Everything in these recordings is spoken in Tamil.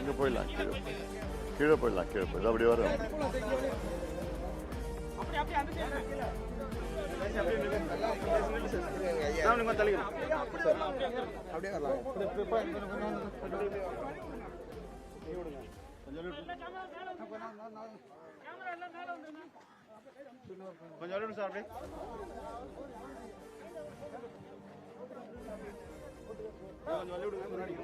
அங்கே போயிடலாம், கீழே போயிடலாம், கீழே போயிடலாம். அப்படி வரும். கொஞ்சம் சார் அப்படியே கொஞ்சம் வழி விடுங்க முன்னாடி.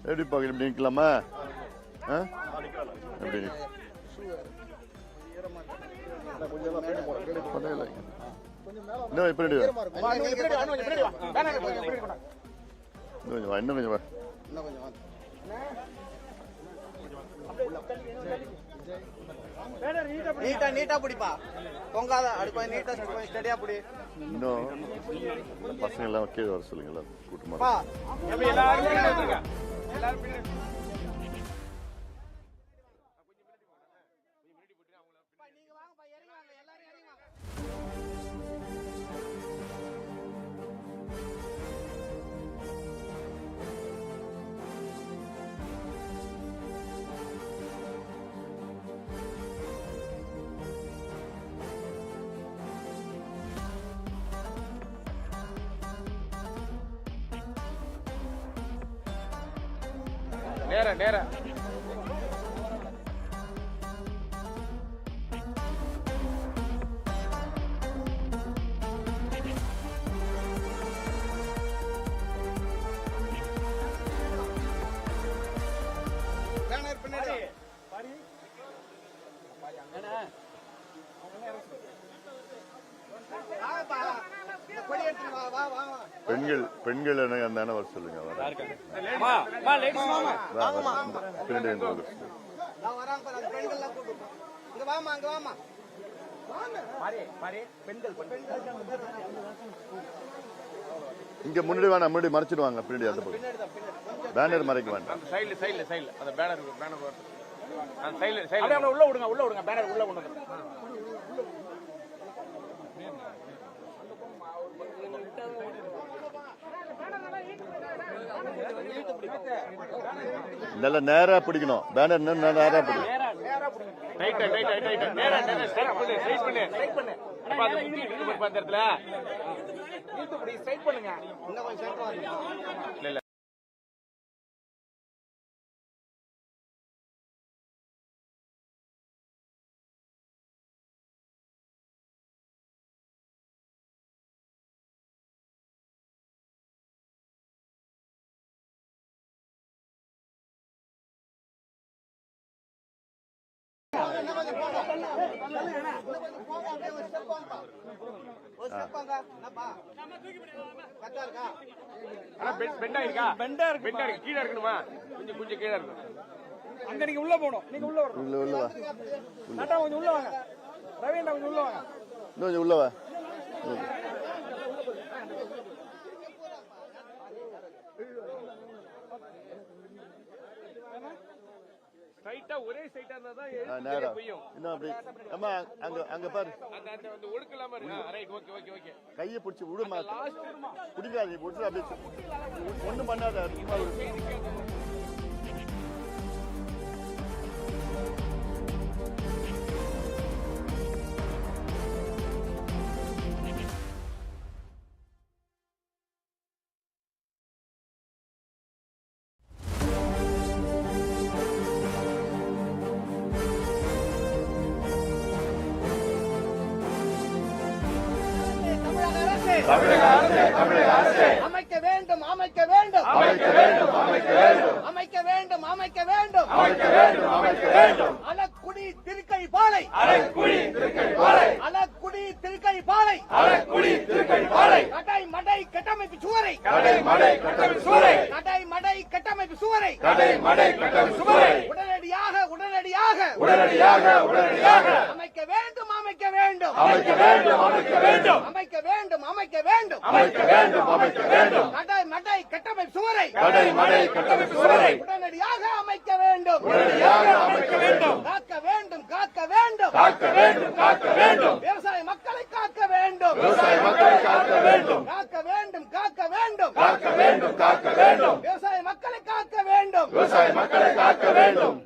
எப்படி பார்க்க இப்படி நிற்கலாமா? எப்படி இன்னும் எப்படி இன்னும் கொஞ்சம் வா, இன்னும் கொஞ்சம் வா. நீட்டா நீட்டா பிடிப்பா, பொங்காத அடுப்ப நீட்டா ஸ்டடியா பிடி. இன்னும் பசங்க எல்லாம் கீழே வர சொல்லுங்க, கூட்டமா. நேர நேர பெண்கள் பெண்கள் என்ன வர சொல்லுங்க. இங்க முன்னாடி வேணா, முன்னாடி மறைச்சிடுவாங்க பின்னாடி. அந்த பக்கம் பேனர் மறைக்க வேண்டாம். சைடுல சைடுல சைடுல அந்த பேனர் பேனர் அந்த சைடுல சைடுல உள்ள விடுங்க, உள்ள விடுங்க, பேனர் உள்ள கொண்டு வந்து. நல்ல நேரா பிடிக்கணும் பேனர், நேரா பிடிக்கணும். ரைட் ரைட் ரைட் ரைட் நேரா நேரா ஸ்ட்ரைட் பண்ணு, ஸ்ட்ரைட் பண்ணு, ஸ்ட்ரைட் பண்ணு. அப்ப அது முட்டி இருக்கு பாரு அந்த இடத்துல. இழுத்து பிடி, ஸ்ட்ரைட் பண்ணுங்க. இன்னும் கொஞ்சம் ஸ்ட்ரைட் பண்ணுங்க. இல்ல இல்ல பெண்டா இருக்கா? பெண்டா இருக்கு, பெண்டா இருக்கு. கீழ இருக்கணுமா? கொஞ்சம் கொஞ்சம் கீழ இருக்கு. அங்க நீங்க உள்ள போணும், நீங்க உள்ள வரணும். உள்ள வா, நாட்டா கொஞ்சம் உள்ள வாங்க. ரவீந்திரா கொஞ்சம் உள்ள வாங்க. இன்னும் கொஞ்சம் உள்ள வா. ஸ்ட்ரைட்டா ஒரே ஸ்ட்ரைட்டா இருந்தா தான் நேரா புரியும். இன்னும் அப்படி அம்மா அங்க அங்க பாரு, அந்த அந்த ஒடுக்கலாம இருக்கு. Right, okay okay okay. கையை பிடிச்சி விடுமா, பிடிக்காது. நீ பிடிச்சி அப்படியே ஒண்ணும் பண்ணாத. அமைக்க வேண்டும், அமைக்க வேண்டும், அமைக்க வேண்டும், அமைக்க வேண்டும், அமைக்க வேண்டும், அமைக்க வேண்டும், அமைக்க வேண்டும், அமைக்க வேண்டும். அலக்குடி திருக்கை பா, பாலை அலக்குடி திருக்கை பாலை அலக்குடி திருக்கை பாலை அலக்குடி திருக்கை பாலை கடை மடை கட்டமைப்பு சுவரை கடை மடை கட்டமைப்பு சுவரை கடை மடை கட்டமைப்பு சுவரை கடை மடை கட்டமைப்பு சுவரை உடனடியாக அமைக்க வேண்டும் அமைக்க வேண்டும் அமைக்க வேண்டும் அமைக்க வேண்டும் அமைக்க வேண்டும் அமைக்க வேண்டும் அமைக்க வேண்டும் அமைக்க வேண்டும் கடை மடை கட்டமைப்பு சுவரை கடை மடை கட்டமைப்பு சுவரை உடனடியாக அமைக்க வேண்டும் உடனடியாக அமைக்க வேண்டும் காக்க வேண்டும் காக்க வேண்டும் காக்க வேண்டும் காக்க வேண்டும் விவசாய மக்களை காக்க வேண்டும் விவசாய மக்களை காக்க வேண்டும் காக்க வேண்டும் காக்க வேண்டும் காக்க வேண்டும் காக்க வேண்டும் விவசாய மக்களை காக்க வேண்டும் விவசாய மக்களை காக்க வேண்டும்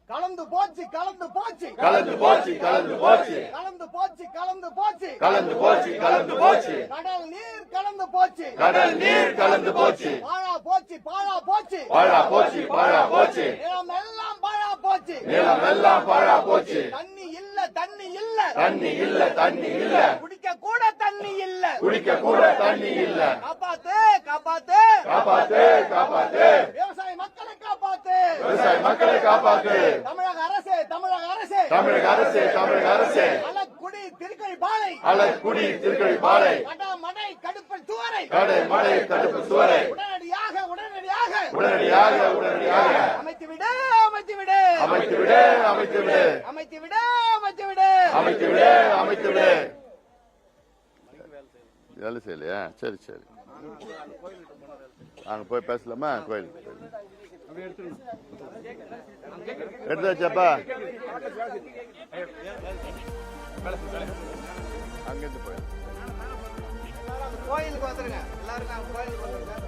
கலந்து போச்சு கலந்து போச்சு கலந்து போச்சு கலந்து போச்சு கலந்து போச்சு கலந்து போச்சு கலந்து போச்சு கலந்து போச்சு கடல் நீர் கலந்து போச்சு கடல் நீர் கலந்து போச்சு பாழா போச்சு பாழா போச்சு பாழா போச்சு பாழா போச்சு நிலம் எல்லாம் பாழா போச்சு நிலம் எல்லாம் பாழா போச்சு தண்ணி இல்ல தண்ணி இல்ல தண்ணி இல்ல தண்ணி இல்ல குடிக்க கூட தண்ணி இல்ல குடிக்க கூட தண்ணி இல்ல காப்பாத்து காப்பாத்து காப்பாத்து காப்பாத்து விவசாய மக்களை காப்பாத்து விவசாய மக்களை காப்பாத்து தமிழக அரசே தமிழக அரசே தமிழக அரசே தமிழக அரசே அலக்குடி திருக்கை பாலை அலக்குடி திருக்கை பாலை கடமடை கடுப்பை சுவரை கடை மடை தடுப்பு சுவரை உடனடியாக உடனடியாக உடனடியாக உடனடியாக அமைத்து விடு அமைத்து விடு அமைத்து விடு அமைத்து விடு அமைத்து விடு அமைத்து விடு அமைத்து விடு அமைத்து விடு வேலை செய்யலையா? சரி சரி, அங்க போய் பேசலாமா? கோயில் எடுத்தாச்சாப்பா? அங்கிருந்து போய் கோயிலுக்கு வந்துருங்க எல்லாரும் நான் கோயிலுக்கு வந்துருங்க.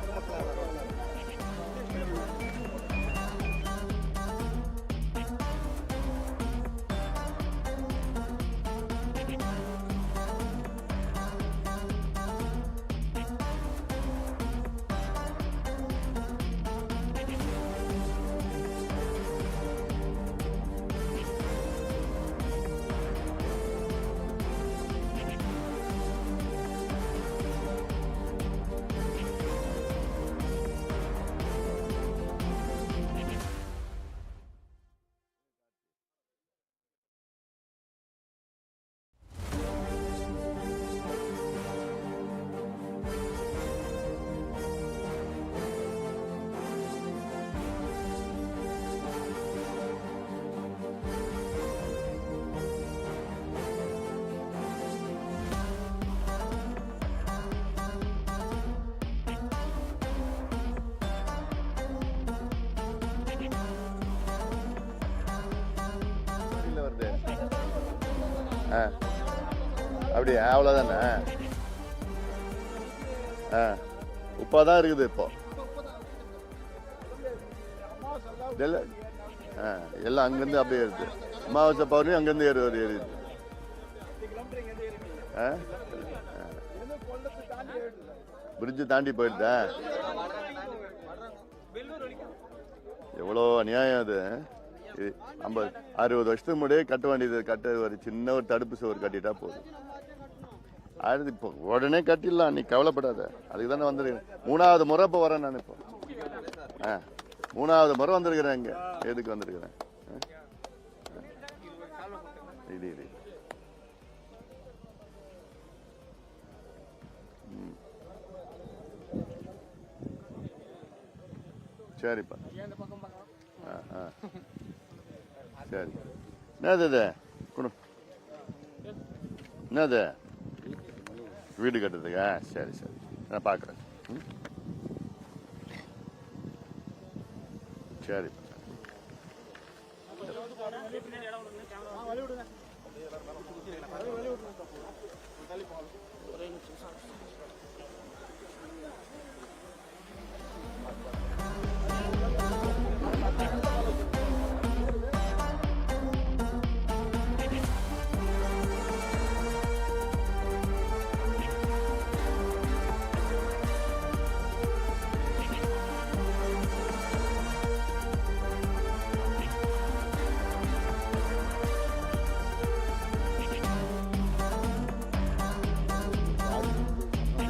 வருது. அப்படியா? அவ்வளவுதானே? உப்பாதான் இருக்குது இப்போ. எல்லாம் அங்கிருந்து அப்படியே ஏறுது. அமாவாசை பௌர்ணமி அங்கிருந்து ஏறுது. பிரிட்ஜு தாண்டி போயிடுதா? எவ்வளோ அநியாயம் அது. 50-60 வருஷத்துக்கு முன்னாடியே கட்ட வேண்டியது. ஒரு சின்ன ஒரு தடுப்பு சுவர் கட்டிட்டா போதும். அது இப்போ உடனே கட்டிடலாம், நீ கவலைப்படாத. அதுக்கு தானே வந்துருக்கேன். 3வது முறை இப்போ வரேன் நான். இப்போ 3வது முறை வந்திருக்கிறேன். இங்க எதுக்கு வந்திருக்கிறேன்? இது சரிப்பா. சரி, என்னது இது? என்னது? வீடு கட்டுறதுக்கா? சரி சரி, நான் பார்க்குறேன். சரி,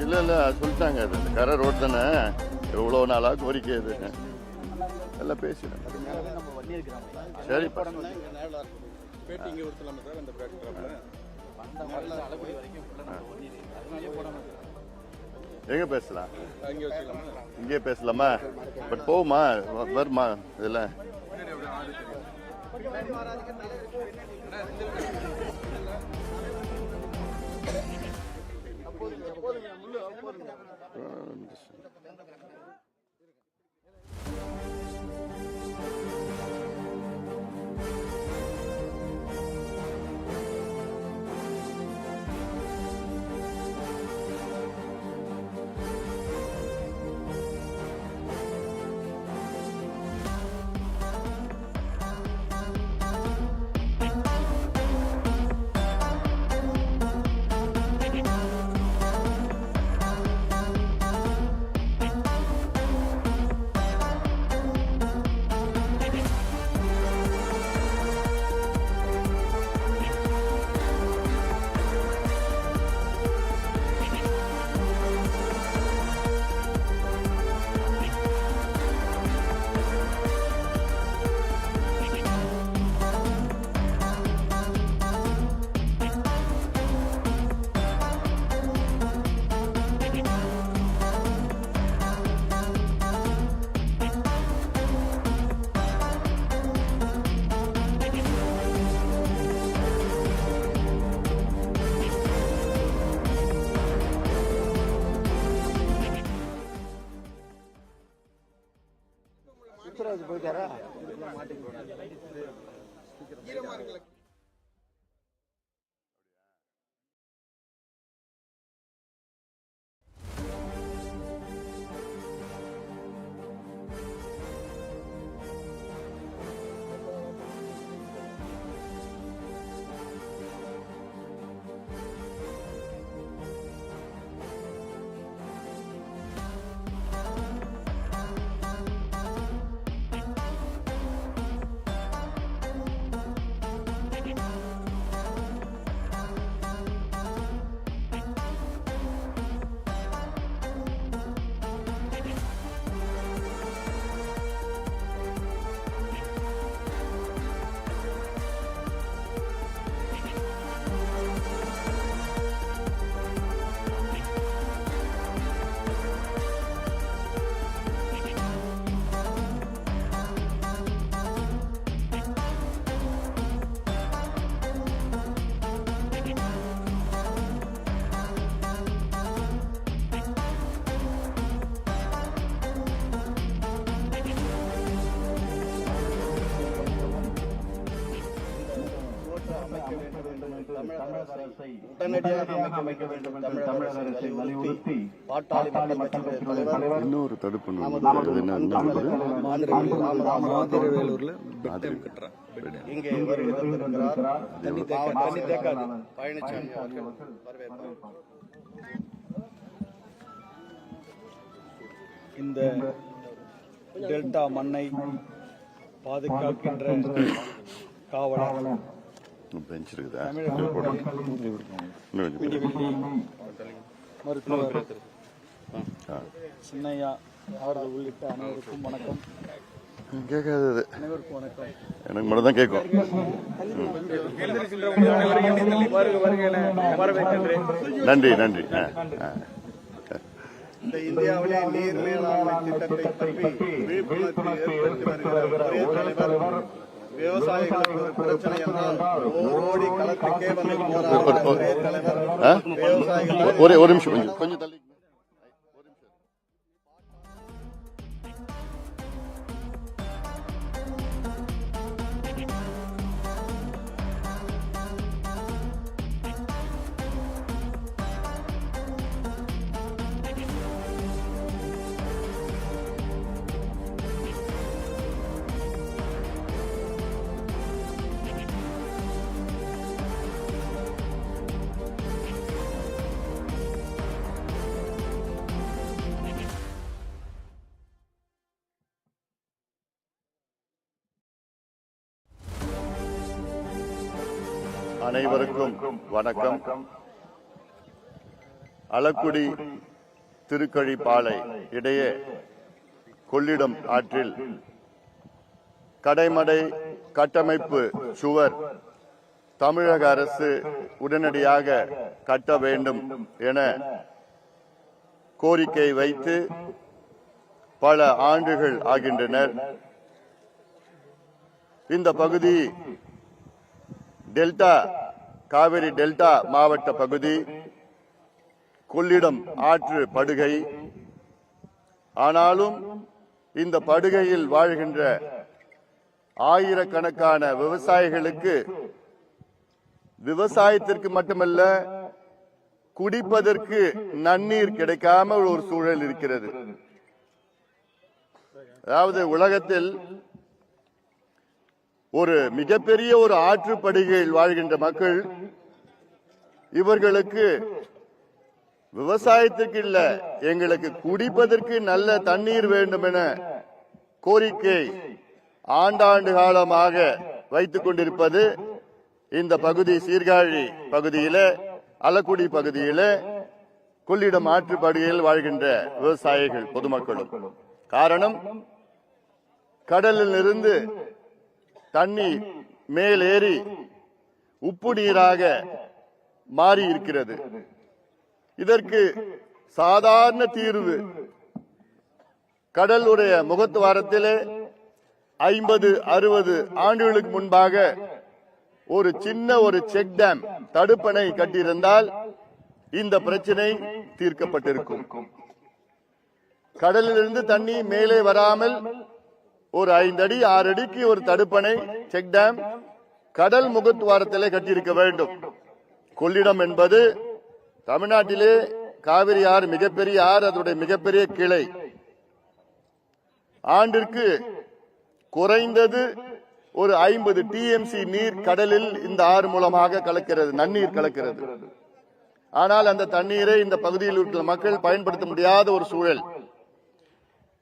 இல்லை சொல்லிட்டாங்க. அது இந்த கரை ரோடு தானே, எவ்வளோ நாளாக கோரிக்கை இது எல்லாம் பேசிடுறேன். சரிப்பா. பேட்டி இங்கே கொடுத்துலாமா சார் அந்த பேட்டி எங்க பேசலாம்? அங்கே வச்சுக்கலாமா? இங்கே பேசலாமா? பட் போகுமா வருமா இதெல்லாம்? போயிட்டாரா? உடனடியாக அமைக்க வேண்டும் என்று தமிழக அரசை வலியுறுத்தி பாட்டாளி மக்கள் கட்சியின் தலைவர் இன்னொரு தடுப்பு இங்கே வருகிறார். பழனிசாமி அவர்கள் வரவேற்பார். இந்த டெல்டா மண்ணை பாதுகாக்கின்ற காவலர் பெஞ்ச் இருக்குதா? மருத்துவர் சின்னையா அவர்கள் உள்ளிட்ட அனைவருக்கும் வணக்கம். கேட்காது, அனைவருக்கும் வணக்கம். எனக்கு மட்டும் தான் கேட்கும். நன்றி நன்றி. இந்த இந்தியாவிலே நீர் மேலாண்மை திட்டத்தை பற்றி விழிப்புணர்வு ஏற்படுத்தி வருகிற ஒரே தலைவர் விவசாயிகளுக்கு ஒரு பிரச்சனை என்றால் ஓடி களத்துக்கே வந்து போராடுகிற ஒரே தலைவர் விவசாயிகள். ஒரு நிமிஷம் கொஞ்சம் தள்ளி. அனைவருக்கும் வணக்கம். அளக்குடி திருக்கழிப்பாலை இடையே கொள்ளிடம் ஆற்றில் கடைமடை கட்டமைப்பு சுவர் தமிழக அரசு உடனடியாக கட்ட வேண்டும் என கோரிக்கை வைத்து பல ஆண்டுகள் ஆகின்றனர். இந்த பகுதி டெல்டா, காவிரி டெல்டா மாவட்ட பகுதி, கொள்ளிடம் ஆற்று படுகை. ஆனாலும் இந்த படுகையில் வாழ்கின்ற ஆயிரக்கணக்கான விவசாயிகளுக்கு விவசாயத்திற்கு மட்டுமல்ல, குடிப்பதற்கு நன்னீர் கிடைக்காம ஒரு சூழல் இருக்கிறது. அதாவது உலகத்தில் ஒரு மிகப்பெரிய ஒரு ஆற்றுப்படுகையில் வாழ்கின்ற மக்கள், இவர்களுக்கு விவசாயத்திற்கு இல்ல, எங்களுக்கு குடிப்பதற்கு நல்ல தண்ணீர் வேண்டும் என கோரிக்கை ஆண்டாண்டு காலமாக வைத்துக் கொண்டிருப்பது இந்த பகுதி சீர்காழி பகுதியில, அலக்குடி பகுதியில, கொள்ளிடம் ஆற்று படுகையில் வாழ்கின்ற விவசாயிகள் பொதுமக்களும். காரணம், கடலில் இருந்து தண்ணீர் மேலேறி உப்பு நீராக மாறி இருக்கிறது. இதற்கு சாதாரண தீர்வு கடலுடைய முகத்துவாரத்திலே 50-60 ஆண்டுகளுக்கு முன்பாக ஒரு சின்ன ஒரு செக் டேம், தடுப்பணை கட்டியிருந்தால் இந்த பிரச்சனை தீர்க்கப்பட்டிருக்கும். கடலிலிருந்து தண்ணி மேலே வராமல் ஒரு 5 அடி 6 அடிக்கு ஒரு தடுப்பணை, செக் டேம் கடல் முகத்துவாரத்திலே கட்டியிருக்க வேண்டும். கொள்ளிடம் என்பது தமிழ்நாட்டிலே காவிரி ஆறு மிகப்பெரிய ஆறு, அதனுடைய மிகப்பெரிய கிளை. ஆண்டிற்கு குறைந்தது ஒரு 50 டிஎம்சி நீர் கடலில் இந்த ஆறு மூலமாக கலக்கிறது, நன்னீர் கலக்கிறது. ஆனால் அந்த தண்ணீரை இந்த பகுதியில் இருக்கிற மக்கள் பயன்படுத்த முடியாத ஒரு சூழல்.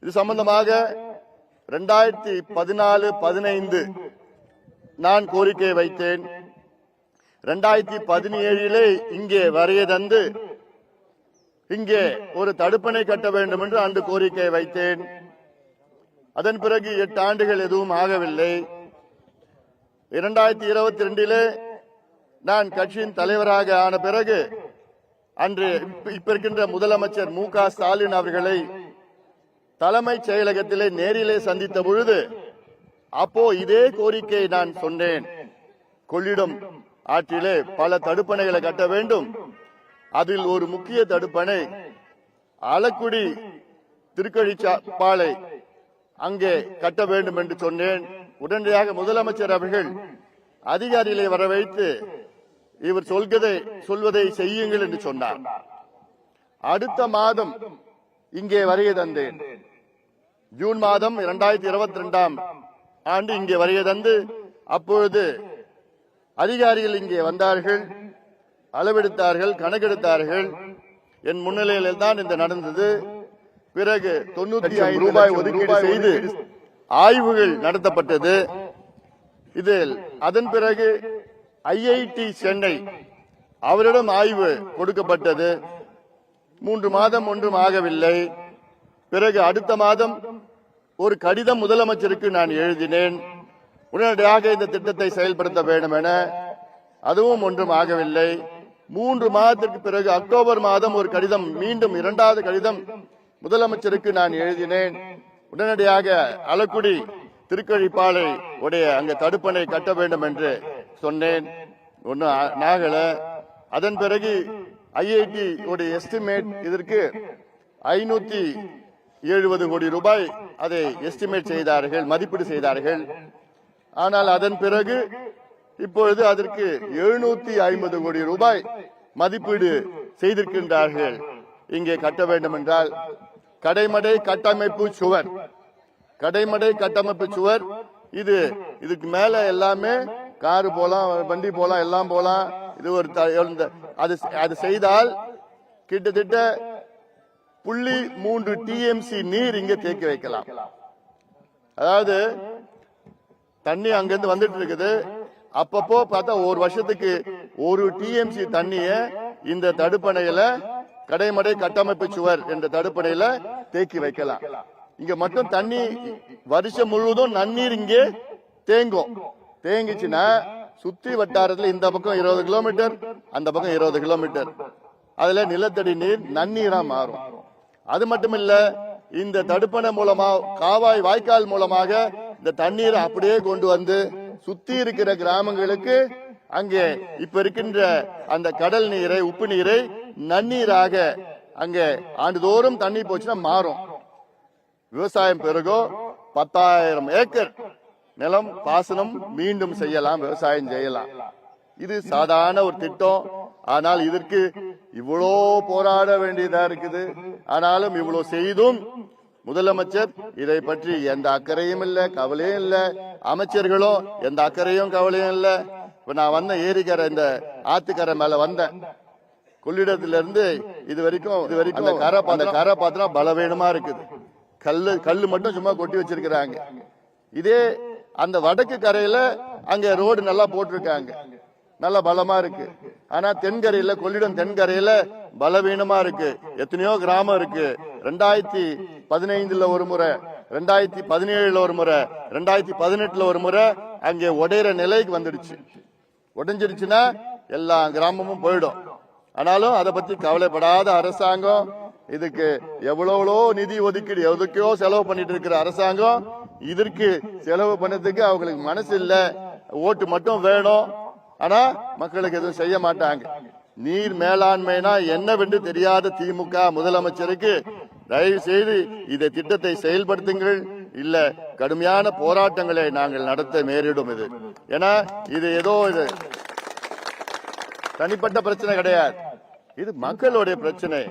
இது சம்பந்தமாக 2014-15 நான் கோரிக்கை வைத்தேன். 2017 இங்கே வரைய தந்து இங்கே ஒரு தடுப்பணை கட்ட வேண்டும் என்று அன்று கோரிக்கை வைத்தேன். அதன் பிறகு 8 ஆண்டுகள் எதுவும் ஆகவில்லை. 2022 நான் கட்சியின் தலைவராக ஆன பிறகு அன்று இப்ப இருக்கின்ற முதலமைச்சர் மு.க. ஸ்டாலின் அவர்களை தலைமைச் செயலகத்திலே நேரிலே சந்தித்த பொழுது அப்போ இதே கோரிக்கை நான் சொன்னேன். கொள்ளிடம் ஆற்றிலே பல தடுப்பணைகளை கட்ட வேண்டும். அதில் ஒரு முக்கிய தடுப்பணை ஆலக்குடி திருக்கழிப்பாலை அங்கே கட்ட வேண்டும் என்று சொன்னேன். உடனடியாக முதலமைச்சர் அவர்கள் அதிகாரிகளை வர வைத்து இவர் சொல்வதை செய்யுங்கள் என்று சொன்னார். அடுத்த மாதம் இங்கே வருகை தந்தேன். ஜூன் மாதம் 2022 ஆண்டு இங்கே வருகை தந்து அப்பொழுது அதிகாரிகள் இங்கே வந்தார்கள், அளவெடுத்தார்கள், கணக்கெடுத்தார்கள். என் முன்னிலையில் தான் இந்த நடந்தது. பிறகு 95 ரூபாய் ஒதுக்கீடு செய்து ஆய்வுகள் நடத்தப்பட்டது. இதில் அதன் பிறகு ஐஐடி சென்னை அவரிடம் ஆய்வு கொடுக்கப்பட்டது. 3 மாதம் ஒன்றும் ஆகவில்லை. பிறகு அடுத்த மாதம் ஒரு கடிதம் முதலமைச்சருக்கு நான் எழுதினேன், உடனடியாக இந்த திட்டத்தை செயல்படுத்த வேண்டும் என. அதுவும் ஒன்றும் ஆகவில்லை. 3 மாதத்திற்கு பிறகு அக்டோபர் மாதம் ஒரு கடிதம், மீண்டும் 2வது கடிதம் முதலமைச்சருக்கு நான் எழுதினேன். உடனடியாக அலக்குடி திருக்கழிப்பாலை உடைய அங்க தடுப்பணை கட்ட வேண்டும் என்று சொன்னேன். ஒன்னும் நாகல. அதன் பிறகு ஐஐடி உடைய எஸ்டிமேட் இதற்கு 570 கோடி ரூபாய் அதை எஸ்டிமேட் செய்தார்கள், மதிப்பீடு செய்தார்கள். ஆனால் அதன் பிறகு இப்பொழுது அதற்கு 750 கோடி ரூபாய் மதிப்பீடு செய்திருக்கின்றார்கள். இங்கே கட்ட வேண்டும் என்றால் கடைமடை கட்டமைப்பு சுவர், கடைமடை கட்டமைப்பு சுவர். இதுக்கு மேல எல்லாமே காரு போலாம், வண்டி போலாம், எல்லாம் போலாம். இது ஒரு அது செய்தால் கிட்டத்தட்ட 0.3 டிஎம்சி நீர் இங்கே தேக்கி வைக்கலாம். அதாவது தண்ணி அங்கிருந்து வந்துட்டு இருக்குது. அப்பப்போ பார்த்தா ஒரு வருஷத்துக்கு 1 டிஎம்சி தண்ணிய இந்த தடுப்பணையில, கடைமடை கட்டமைப்பு சுவர் என்ற தடுப்பணையில தேக்கி வைக்கலாம். இங்க மட்டும் தண்ணி வருஷம் முழுவதும் நன்னீர் இங்கே தேங்குச்சுன்னா சுத்தி வட்டாரத்தில் இந்த பக்கம் 20 கிலோமீட்டர், அந்த பக்கம் 20 கிலோமீட்டர். அதுல நிலத்தடி நீர் நன்னீரா மாறும். அது மட்டும் இல்ல, இந்த தடுப்பணை மூலமா காவாய் வாய்க்கால் மூலமாக இந்த தண்ணீரை அப்படியே கொண்டு வந்து சுத்தி இருக்கிற கிராமங்களுக்கு அங்கே இப்ப இருக்கின்ற அந்த கடல் நீரை, உப்பு நீரை நன்னீராக அங்கே ஆண்டுதோறும் தண்ணி போச்சுன்னா மாறும். விவசாயம் பெருகோ, 10,000 ஏக்கர் நிலம் பாசனம் மீண்டும் செய்யலாம், விவசாயம் செய்யலாம். இது சாதாரண ஒரு திட்டம். ஆனால் இதற்கு இவ்வளோ போராட வேண்டியதா இருக்குது. ஆனாலும் இவ்வளவு செய்தும் முதலமைச்சர் இதை பற்றி எந்த அக்கறையும் இல்ல, கவலையும் இல்ல. அமைச்சர்களும் எந்த அக்கறையும் கவலையும் இல்ல. இப்ப நான் வந்த ஏரிக்கரை, இந்த ஆத்துக்கரை மேல வந்தேன். கொள்ளிடத்திலிருந்து இது வரைக்கும் அந்த கரை பார்த்தா பலவீனமா இருக்குது. கல்லு மட்டும் சும்மா கொட்டி வச்சிருக்கிறாங்க. இதே அந்த வடக்கு கரையில அங்க ரோடு நல்லா போட்டிருக்காங்க, நல்ல பலமா இருக்கு. ஆனா தென்கரையில, கொள்ளிடம் தென்கரையில பலவீனமா இருக்கு. எத்தனையோ கிராமம் இருக்கு. 2015 ஒரு முறை, 2017 ஒரு முறை, 2018 ஒரு முறை அங்கே உடையிற நிலைக்கு வந்துடுச்சு. உடைஞ்சிருச்சுன்னா எல்லா கிராமமும் போயிடும். ஆனாலும் அதை பத்தி கவலைப்படாத அரசாங்கம், இதுக்கு எவ்வளோ நிதி ஒதுக்கீடு, எதுக்கோ செலவு பண்ணிட்டு இருக்கிற அரசாங்கம், இதற்கு செலவு பண்ணதுக்கு அவங்களுக்கு மனசு இல்ல. ஓட்டு மட்டும் வேணும், ஆனா மக்களுக்கு எதுவும் செய்ய மாட்டாங்க. நீர் மேலாண்மைனா என்னவென்று தெரியாத திமுக முதலமைச்சருக்கு தயவு செய்து இந்த திட்டத்தை செயல்படுத்துங்கள், இல்ல கடுமையான போராட்டங்களை நாங்கள் நடத்த நேரிடும். இது ஏன்னா இது ஏதோ இது தனிப்பட்ட பிரச்சனை கிடையாது, இது மக்களுடைய பிரச்சனை.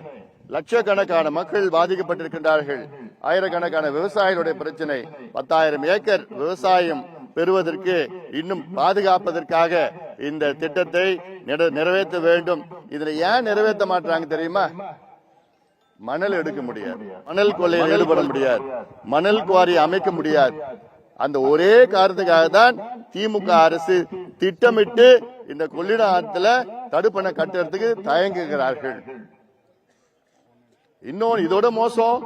லட்சக்கணக்கான மக்கள் பாதிக்கப்பட்டிருக்கின்றார்கள். ஆயிரக்கணக்கான விவசாயிகளுடைய பிரச்சனை. 10,000 ஏக்கர் விவசாயம் பெறுவதற்கு, இன்னும் பாதுகாப்பதற்காக இந்த திட்டத்தை நிறைவேற்ற வேண்டும். இதுல ஏன் நிறைவேற்ற மாட்டாங்க தெரியுமா? மணல் எடுக்க முடியாது, மணல் கொள்ளையில் ஈடுபட முடியாது, மணல் குவாரி அமைக்க முடியாது. அந்த ஒரே காரணத்துக்காக தான் திமுக அரசு திட்டமிட்டு இந்த கொள்ளிட ஆத்துல தடுப்பணை கட்டுறதுக்கு தயங்குகிறார்கள். இன்னொன்னு இதோட மோசம்,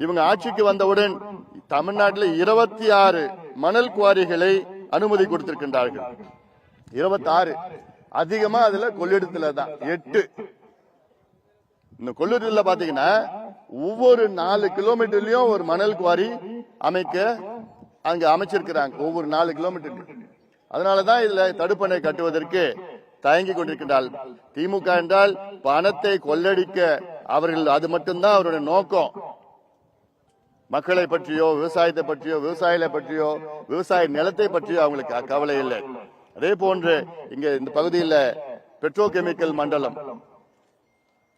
இவங்க ஆட்சிக்கு வந்தவுடன் தமிழ்நாட்டில் 26 மணல் குவாரிகளை அனுமதி கொடுத்திருக்கின்றார்கள். 26 அதிகமா அதுல கொள்ளிடத்துல தான் 8. இந்த கொள்ளிடத்துல பாத்தீங்கன்னா ஒவ்வொரு 4 கிலோமீட்டர்லயும் ஒரு மணல் குவாரி அமைக்க அங்க அமைச்சிருக்கிறாங்க, ஒவ்வொரு 4 கிலோமீட்டருக்கு. அதனாலதான் இதுல தடுப்பணை கட்டுவதற்கு தயங்கி கொண்டிருக்கின்றார்கள். திமுக என்றால் பணத்தை கொள்ளடிக்க அவர்கள், அது மட்டும்தான் அவருடைய நோக்கம். மக்களை பற்றியோ, விவசாயத்தை பற்றியோ, விவசாயிகளை பற்றியோ, விவசாய நிலத்தை பற்றியோ அவங்களுக்கு கவலை இல்லை. அதே போன்று இங்க இந்த பகுதியில் பெட்ரோ கெமிக்கல் மண்டலம்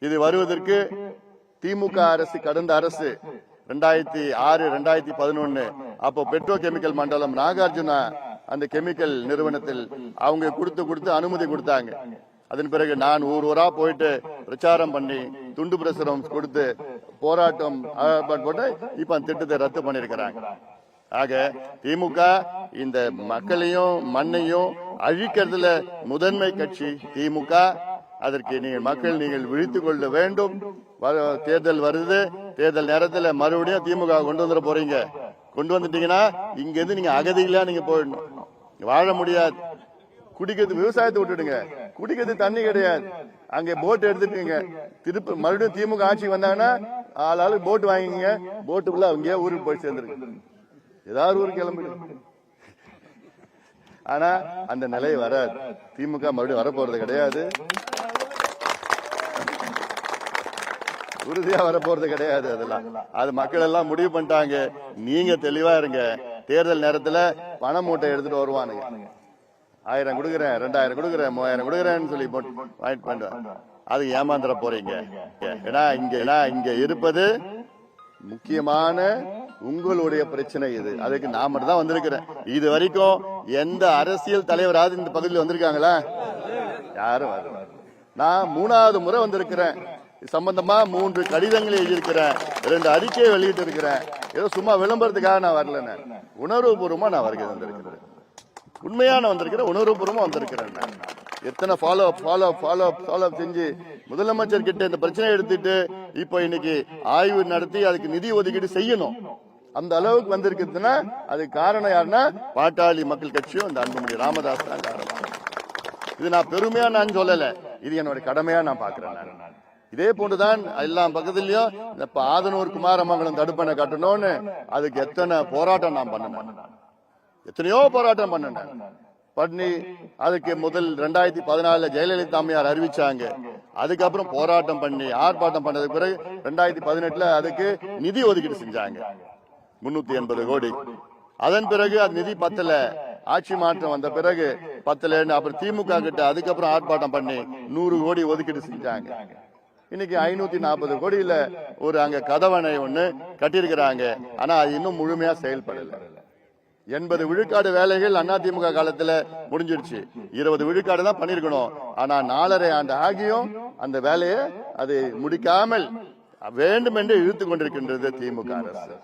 இது வருவதற்கு திமுக அரசு, கடந்த அரசு 2006, 2011 அப்போ பெட்ரோ கெமிக்கல் மண்டலம் நாகார்ஜுனா அந்த கெமிக்கல் நிறுவனத்தில் அவங்க கொடுத்து அனுமதி கொடுத்தாங்க. அதன் பிறகு நான் ஊரா போயிட்டு பிரச்சாரம் பண்ணி துண்டு பிரசுரம் கொடுத்து போராட்டம் போட்டு இப்ப அந்த திட்டத்தை ரத்து பண்ணிருக்கிறாங்க. ஆக திமுக இந்த மக்களையும் மண்ணையும் அழிக்கிறதுல முதன்மை கட்சி திமுக. அதற்கு நீங்கள் விழித்துக் கொள்ள வேண்டும். தேர்தல் வருது, தேர்தல் நேரத்தில் மறுபடியும் திமுக கொண்டு வந்துட போறீங்க. கொண்டு வந்துட்டீங்கன்னா இங்க இருந்து நீங்க அகதிகளா நீங்க போயிடணும், வாழ முடியாது. குடிக்கிறது விவசாயத்தை விட்டுடுங்க, குடிக்கிறது தண்ணி கிடையாது. அங்க போட் எடுத்துட்டீங்க, திருப்பி மறுபடியும் திமுக ஆட்சிக்கு வந்தாங்கன்னா ஆளாளு போட் வாங்கிங்க, போட்டுக்குள்ள அவங்க ஊருக்கு போய் சேர்ந்துருக்கு, ஏதாவது ஊருக்கு கிளம்பிடு. ஆனா அந்த நிலை வராது, திமுக மறுபடியும் வரப்போறது கிடையாது, உறுதியா வரப்போறது கிடையாது. அதெல்லாம் அது மக்கள் எல்லாம் முடிவு பண்ணிட்டாங்க. நீங்க தெளிவா இருங்க. தேர்தல் நேரத்துல பண மூட்டை எடுத்துட்டு வருவானுங்க, 1000 கொடுக்குறேன், 2000 கொடுக்குறேன், 3000 கொடுக்குறேன்னு சொல்லி வாங்கிட்டு பண்ணுவேன். அது ஏமாந்துட போறீங்க. ஏன்னா இங்க இருப்பது முக்கியமான உங்களுடைய பிரச்சனை. இது அதுக்கு நான் மட்டும் தான் வந்திருக்கிறேன். இது வரைக்கும் எந்த அரசியல் தலைவராவது இந்த பகுதியில் வந்திருக்காங்களா? யாரும் வரல. நான் 3வது முறை வந்திருக்கிறேன். சம்பந்தமா 3 கடிதங்களை எழுதியிருக்கிறேன், 2 அறிக்கையை வெளியிட்டு இருக்கிறேன். ஏதோ சும்மா விளம்பரத்துக்காக நான் வரல, உணர்வுபூர்வமா நான் வருகை வந்திருக்கிறேன். உண்மையான வந்திருக்கிறேன், உணர்வுபூர்வமா வந்திருக்கிறேன். எத்தனை ஃபாலோ அப் செஞ்சு முதலமைச்சர் கிட்ட இந்த பிரச்சனை எடுத்துட்டு இப்ப இன்னைக்கு ஆய்வு நடத்தி அதுக்கு நிதி ஒதுக்கீடு செய்யணும். அந்த அளவுக்கு வந்திருக்குதுன்னா அது காரணம் யாருன்னா பாட்டாளி மக்கள் கட்சியும் இந்த அன்புமணி ராமதாஸ் தான் காரணம். இது நான் பெருமையா நான் சொல்லல, இது என்னோட கடமையா நான் பாக்குறேன். நான் இதே போன்றுதான் எல்லா பக்கத்துலயும் இப்ப ஆதனூர் குமாரமங்கலம் தடுப்பணை கட்டணும்னு அதுக்கு எத்தனை போராட்டம் நான் பண்ணேன், எத்தனையோ போராட்டம் பண்ணி அதுக்கு முதல் 2014 ஜெயலலிதா அம்மையார் அறிவிச்சாங்க. அதுக்கப்புறம் போராட்டம் பண்ணி ஆர்ப்பாட்டம் பண்ணதுக்கு பிறகு 2018 அதுக்கு நிதி ஒதுக்கீடு செஞ்சாங்க 380 கோடி. அதன் பிறகு அது நிதி பத்தல, ஆட்சி மாற்றம் வந்த பிறகு பத்தலன்னு அப்புறம் திமுக கிட்ட அதுக்கப்புறம் ஆர்ப்பாட்டம் பண்ணி 100 கோடி ஒதுக்கீடு செஞ்சாங்க. இன்னைக்கு 540 கோடியில ஒரு அங்க கதவணை ஒண்ணு கட்டியிருக்கிறாங்க. ஆனா அது இன்னும் முழுமையா செயல்படல. 80 விழுக்காடு வேலைகள் அதிமுக காலத்துல முடிஞ்சிருச்சு. 20 விழுக்காடு தான் பண்ணிருக்கணும். ஆனா 4.5 ஆண்டு ஆகியும் அந்த வேலையை அது முடிக்காமல் வேண்டும் என்று இழுத்து கொண்டிருக்கின்றது திமுக அரசு.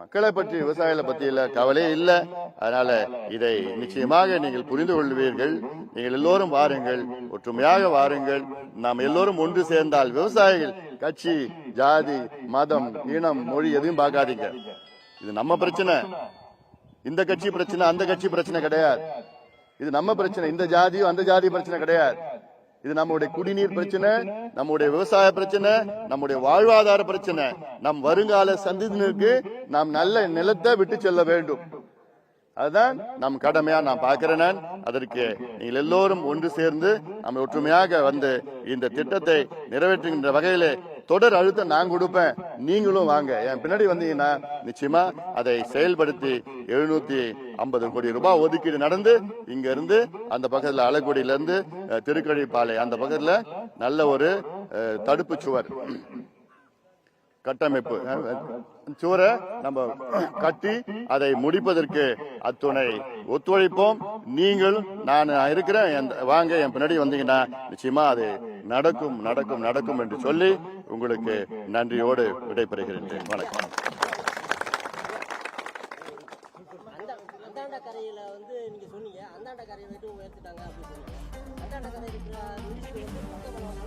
மக்களை பற்றி விவசாயிகளை பற்றி கவலையே இல்லை. அதனால இதை நிச்சயமாக நீங்கள் புரிந்து கொள்வீர்கள். நீங்கள் எல்லோரும் வாருங்கள், ஒற்றுமையாக வாருங்கள். நாம் எல்லோரும் ஒன்று சேர்ந்தால் விவசாயிகள் கட்சி, ஜாதி, மதம், இனம், மொழி எதையும் பார்க்காதீங்க. இது நம்ம பிரச்சனை. இந்த கட்சி பிரச்சனை, அந்த கட்சி பிரச்சனை கிடையாது. இது நம்ம பிரச்சனை. இந்த ஜாதியும் அந்த ஜாதி பிரச்சனை கிடையாது. இது நம்முடைய குடிநீர் பிரச்சனை, நம்முடைய விவசாய பிரச்சனை, நம்முடைய வாழ்வாதார பிரச்சனை. நம் வருங்கால சந்ததியினருக்கு நாம் நல்ல நிலத்தை விட்டு செல்ல வேண்டும். அதுதான் நம் கடமையா நான் பார்க்கிறேன். அதற்கு நீங்கள் எல்லோரும் ஒன்று சேர்ந்து நம்ம ஒற்றுமையாக வந்து இந்த திட்டத்தை நிறைவேற்றுகின்ற வகையிலே தொடர் அழுத்தம் நான் கொடுப்பேன். நீங்களும் வாங்க, என் பின்னாடி வந்தீங்கன்னா நிச்சயமா அதை செயல்படுத்தி 750 கோடி ரூபாய் ஒதுக்கீடு நடந்து இங்க இருந்து அந்த பக்கத்துல அலக்குடியில இருந்து திருக்கழிப்பாலை அந்த பக்கத்துல நல்ல ஒரு தடுப்பு சுவர் கட்டமைப்பு சுவரை நம்ம கட்டி அதை முடிப்பதற்கு அத்துணை ஒத்துழைப்போம். நீங்கள் நான் இருக்கிறேன், வாங்க, என் பின்னாடி வந்தீங்கன்னா நிச்சயமா அது நடக்கும் நடக்கும் நடக்கும் என்று சொல்லி உங்களுக்கு நன்றியோடு விடைபெறுகிறேன். வணக்கம். அந்தாண்ட கரையில வந்து நீங்க சொன்னீங்க, அந்தாண்ட கரையை விட்டு உயர்த்திட்டாங்க அப்படின்னு சொன்னீங்க. அந்தாண்ட கரை இருக்கிற மினிஸ்ட்ரி வந்து பக்கபலமாக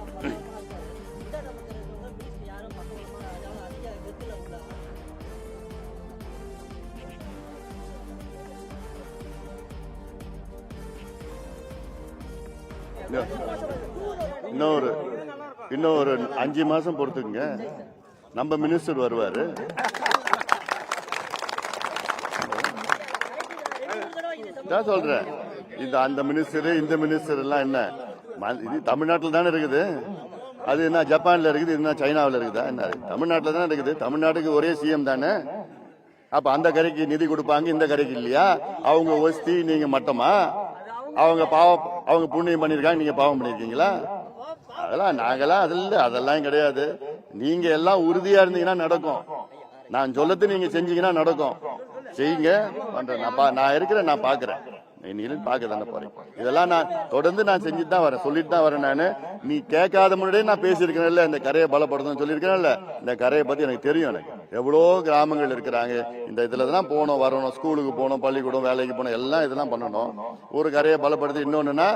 இந்தாண்ட பக்கம் இருக்கிறவங்க மினிஸ்ட்ரி யாரும் பக்கபலமாக அதனால அதிக கெத்துல உள்ளாங்க. இன்னும் ஒரு 5 மாசம் பொறுத்துக்குங்க, நம்ம மினிஸ்டர் வருவாரு. நான் சொல்றேன், இந்த அந்த மினிஸ்டர் இந்த மினிஸ்டர் எல்லாம் என்ன, இது தமிழ்நாட்டில் தானே இருக்குது. அது என்ன ஜப்பான்ல இருக்குது, என்ன சைனாவில் இருக்குதா? என்ன தமிழ்நாட்டில் தானே இருக்குது. தமிழ்நாட்டுக்கு ஒரே சிஎம் தானே. அப்ப அந்த கரைக்கு நிதி கொடுப்பாங்க, இந்த கரைக்கு இல்லையா? அவங்க ஒஸ்தி, நீங்க மட்டமா? அவங்க புண்ணியம் பண்ணிருக்காங்க, நீங்க பாவம் பண்ணிருக்கீங்களா? அதெல்லாம் நாங்கெல்லாம் அதெல்லாம் கிடையாது. நீங்க எல்லாம் உறுதியா இருந்தீங்கன்னா நடக்கும். நான் சொல்லது நீங்க செஞ்சீங்கன்னா நடக்கும். செய்யுங்க, பண்றேன். நான் இருக்கிறேன், நான் பாக்குறேன். நீங்களும் பார்க்க தானே போறீங்க. இதெல்லாம் நான் தொடர்ந்து நான் செஞ்சுட்டு தான் வரேன், சொல்லிட்டு தான் வரேன். நான் நீ கேட்காத முன்னாடியே நான் பேசியிருக்கேன்ல, இந்த கரையை பலப்படுத்தணும்னு சொல்லியிருக்கேன்ல. இந்த கரையை பத்தி எனக்கு தெரியும். எனக்கு எவ்வளோ கிராமங்கள் இருக்கிறாங்க. இந்த இதுல தான் போகணும், வரணும், ஸ்கூலுக்கு போகணும், பள்ளிக்கூடம், வேலைக்கு போகணும், எல்லாம் இதெல்லாம் பண்ணணும். ஒரு கரையை பலப்படுத்தி இன்னொன்னுன்னா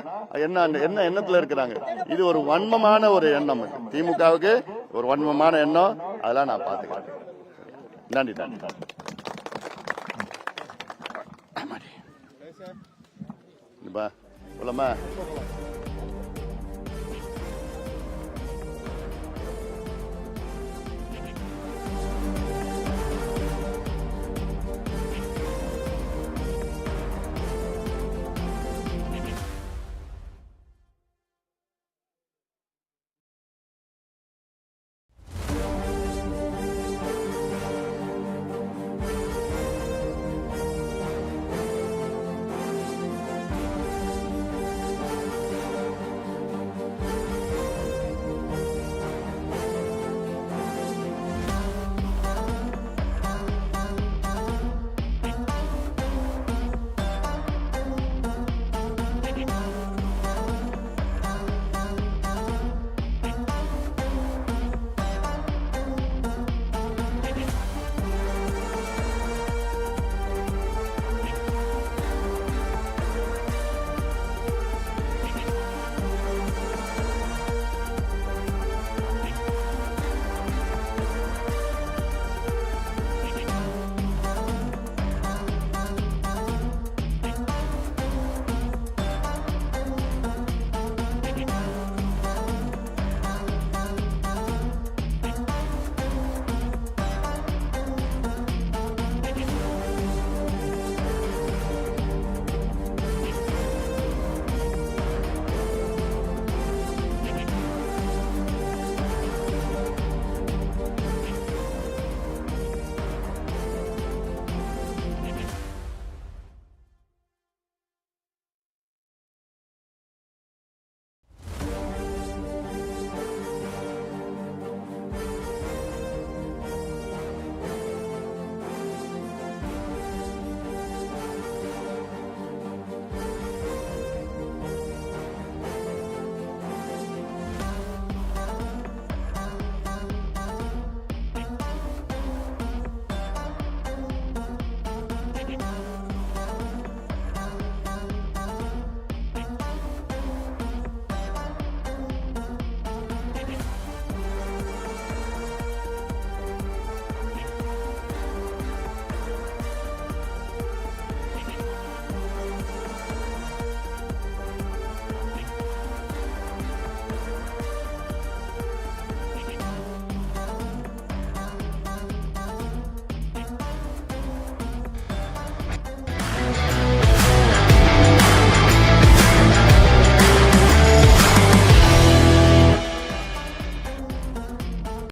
என்ன எண்ணத்துல இருக்கிறாங்க. இது ஒரு வன்மமான ஒரு எண்ணம். திமுகவுக்கு ஒரு வன்மமான எண்ணம். அதெல்லாம் நான் பார்த்துக்கிறேன். நன்றி நன்றி. சொல்லமா